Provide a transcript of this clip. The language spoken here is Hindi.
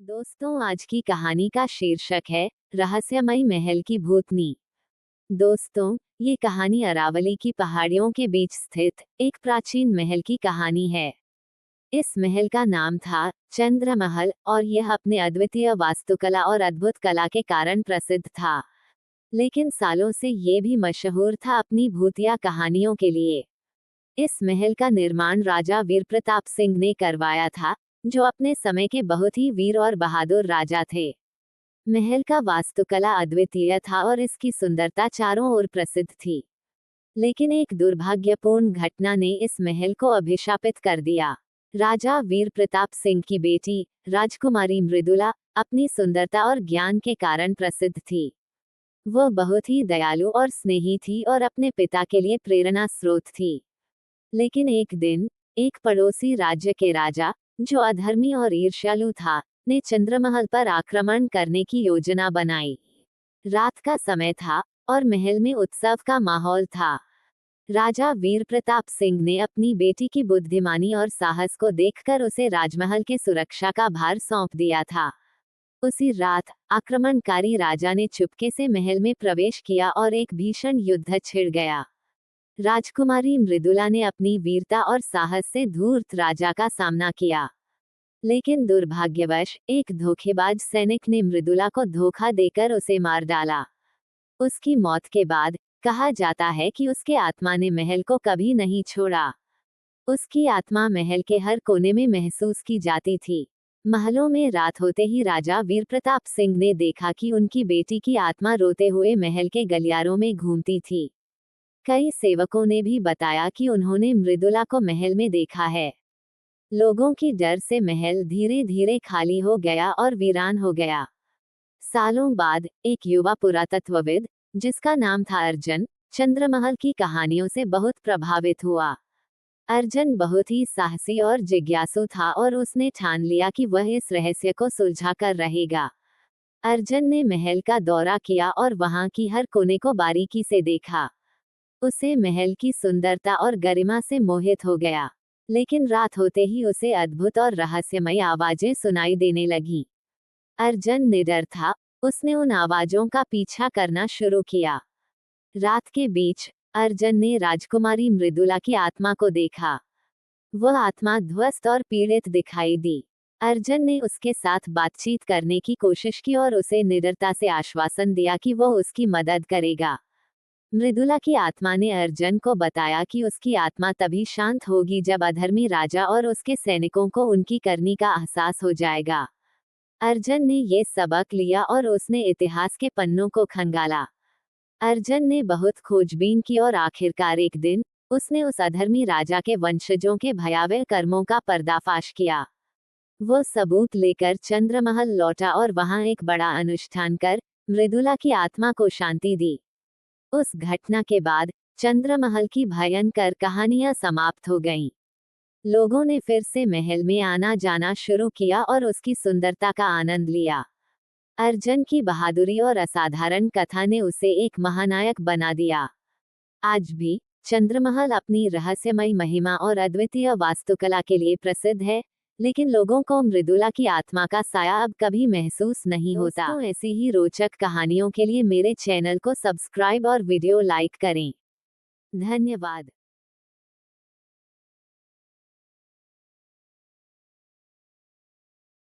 दोस्तों, आज की कहानी का शीर्षक है रहस्यमयी महल की भूतनी। दोस्तों, ये कहानी अरावली की पहाड़ियों के बीच स्थित एक प्राचीन महल की कहानी है। इस महल का नाम था चंद्र महल और यह अपने अद्वितीय वास्तुकला और अद्भुत कला के कारण प्रसिद्ध था। लेकिन सालों से ये भी मशहूर था अपनी भूतिया कहानियों के लिए। इस महल का निर्माण राजा वीर प्रताप सिंह ने करवाया था, जो अपने समय के बहुत ही वीर और बहादुर राजा थे। महल का वास्तुकला अद्वितीय था और इसकी सुंदरता चारों ओर प्रसिद्ध थी। लेकिन एक दुर्भाग्यपूर्ण घटना ने इस महल को अभिशापित कर दिया। राजा वीर प्रताप सिंह की बेटी राजकुमारी मृदुला अपनी सुंदरता और ज्ञान के कारण प्रसिद्ध थी। वह बहुत ही दयालु और स्नेही थी और अपने पिता के लिए प्रेरणा स्रोत थी। लेकिन एक दिन एक पड़ोसी राज्य के राजा, जो अधर्मी और ईर्ष्यालु था, ने चंद्रमहल पर आक्रमण करने की योजना बनाई। रात का समय था और महल में उत्सव का माहौल था। राजा वीर प्रताप सिंह ने अपनी बेटी की बुद्धिमानी और साहस को देखकर उसे राजमहल के सुरक्षा का भार सौंप दिया था। उसी रात आक्रमणकारी राजा ने चुपके से महल में प्रवेश किया और एक भीषण युद्ध छिड़ गया। राजकुमारी मृदुला ने अपनी वीरता और साहस से धूर्त राजा का सामना किया। लेकिन दुर्भाग्यवश एक धोखेबाज सैनिक ने मृदुला को धोखा देकर उसे मार डाला। उसकी मौत के बाद कहा जाता है कि उसके आत्मा ने महल को कभी नहीं छोड़ा। उसकी आत्मा महल के हर कोने में महसूस की जाती थी। महलों में रात होते ही राजा वीर प्रताप सिंह ने देखा कि उनकी बेटी की आत्मा रोते हुए महल के गलियारों में घूमती थी। कई सेवकों ने भी बताया कि उन्होंने मृदुला को महल में देखा है। लोगों की डर से महल धीरे धीरे खाली हो गया और वीरान हो गया। सालों बाद एक युवा पुरातत्वविद, जिसका नाम था अर्जन, चंद्रमहल की कहानियों से बहुत प्रभावित हुआ। अर्जन बहुत ही साहसी और जिज्ञासु था और उसने ठान लिया कि वह इस रहस्य को सुलझा कर रहेगा। अर्जन ने महल का दौरा किया और वहां की हर कोने को बारीकी से देखा। उसे महल की सुंदरता और गरिमा से मोहित हो गया। लेकिन रात होते ही उसे अद्भुत और रहस्यमयी आवाजें सुनाई देने लगीं। अर्जन निडर था, उसने उन आवाजों का पीछा करना शुरू किया। रात के बीच अर्जन ने राजकुमारी मृदुला की आत्मा को देखा। वह आत्मा ध्वस्त और पीड़ित दिखाई दी। अर्जन ने उसके साथ बातचीत करने की कोशिश की और उसे निडरता से आश्वासन दिया कि वह उसकी मदद करेगा। मृदुला की आत्मा ने अर्जन को बताया कि उसकी आत्मा तभी शांत होगी जब अधर्मी राजा और उसके सैनिकों को उनकी करनी का एहसास हो जाएगा। अर्जन ने ये सबक लिया और उसने इतिहास के पन्नों को खंगाला। अर्जन ने बहुत खोजबीन की और आखिरकार एक दिन उसने उस अधर्मी राजा के वंशजों के भयावह कर्मों का पर्दाफाश किया। वो सबूत लेकर चंद्रमहल लौटा और वहां एक बड़ा अनुष्ठान कर मृदुला की आत्मा को शांति दी। उस घटना के बाद चंद्रमहल की भयंकर कहानियां समाप्त हो गईं। लोगों ने फिर से महल में आना जाना शुरू किया और उसकी सुंदरता का आनंद लिया। अर्जन की बहादुरी और असाधारण कथा ने उसे एक महानायक बना दिया। आज भी चंद्रमहल अपनी रहस्यमयी महिमा और अद्वितीय वास्तुकला के लिए प्रसिद्ध है, लेकिन लोगों को मृदुला की आत्मा का साया अब कभी महसूस नहीं होता। दोस्तों, ऐसी ही रोचक कहानियों के लिए मेरे चैनल को सब्सक्राइब और वीडियो लाइक करें। धन्यवाद।